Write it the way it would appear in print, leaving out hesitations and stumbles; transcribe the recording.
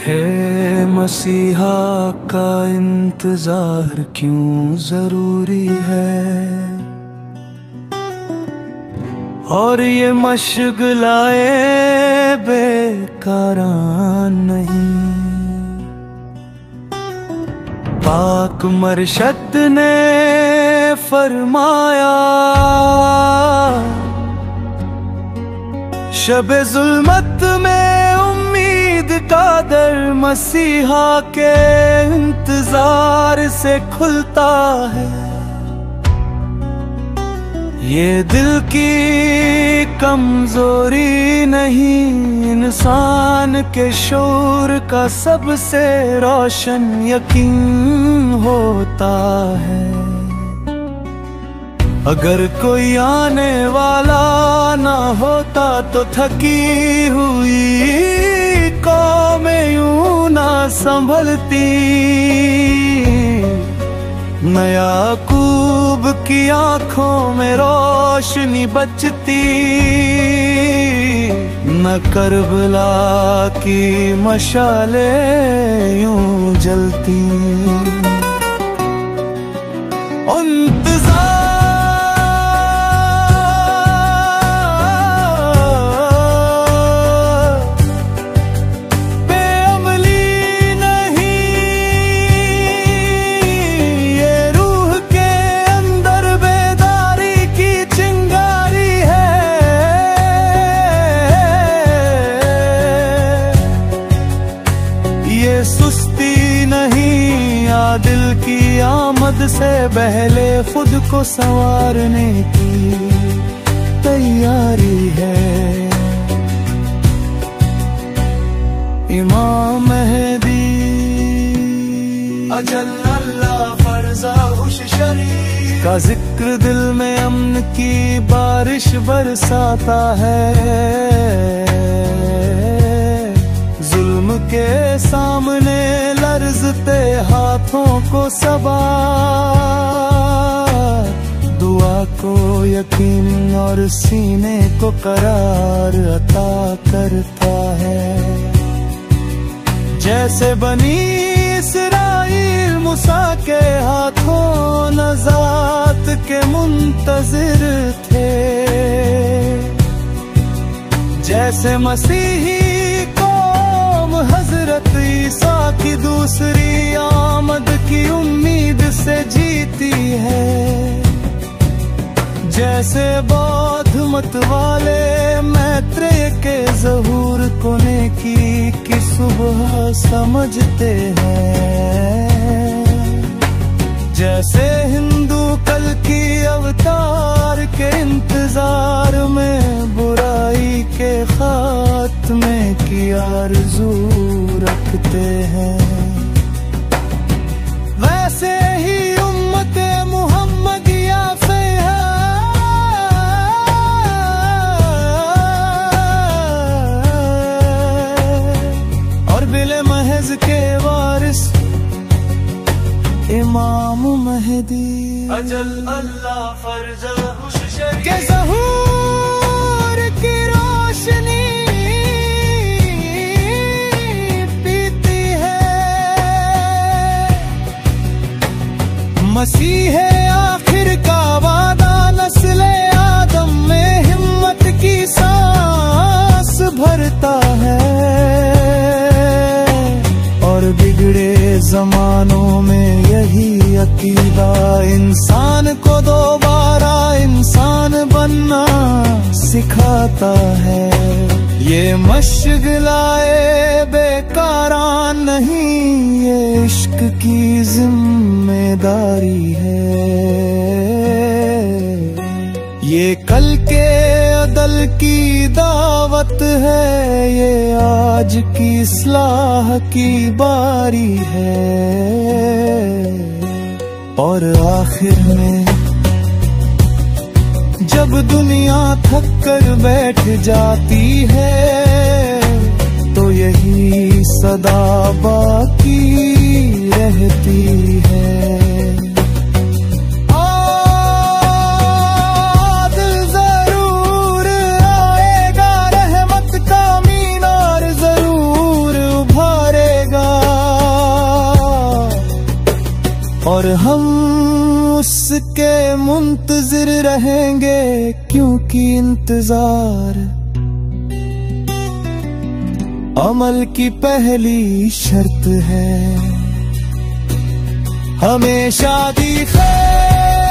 है मसीहा का इंतजार क्यों जरूरी है, और ये मशगलाए बेकारान नहीं। पाक मरशद ने फरमाया, शबे जुल्मत में उम्मीद का दर मसीहा के इंतजार से खुलता है। ये दिल की कमजोरी नहीं, इंसान के शऊर का सबसे रोशन यकीन होता है। अगर कोई आने वाला ना होता तो थकी हुई कौमें यूं ना संभलती, न याकूब की आंखों में रोशनी बचती, न करबला की मशाले यूं जलती। सुस्ती नहीं, आदिल की आमद से पहले खुद को संवारने की तैयारी है। इमाम मेहदी अजल अल्लाह फरजा हुश शरीफ का जिक्र दिल में अमन की बारिश बरसाता है। जुल्म के सामने लर्जते हाथों को सबार, दुआ को यकीन और सीने को करार अता करता है। जैसे बनी इसराइल मूसा के हाथों नजात के मुंतजिर थे, जैसे मसीही हजरत ईसा की दूसरी आमद की उम्मीद से जीती है। जैसे बौद्ध मत वाले मैत्रेय के ज़हूर को नेकी की सुबह समझते हैं, जैसे हिंदू कल की अवतार के इंतजार में बुराई के खात्मे की आरज़ू रखते हैं, वैसे ही उम्मत मुहम्मदिया से है और बिले महज के वारिस इमाम मेहदी अजल अल्लाह फरजा हुश शरीफ के ज़हूर की रोशनी पीती है। मसीह आखिर का वादा नस्ले आदम में हिम्मत की सांस भरता है, और बिगड़े जमानों में यही अकीदा इंसान को दोबारा इंसान बनना सिखाता है। ये मशगलाए बेकारान नहीं, ये इश्क की जिम्मेदारी है। ये कल के अदल की दावत है, ये आज की इस्लाह की बारी है। और आखिर में जब दुनिया थक कर बैठ जाती है, तो यही सदा बाकी रहती है। और हम उसके मुंतजिर रहेंगे, क्योंकि इंतजार अमल की पहली शर्त है। हमें शादी खैर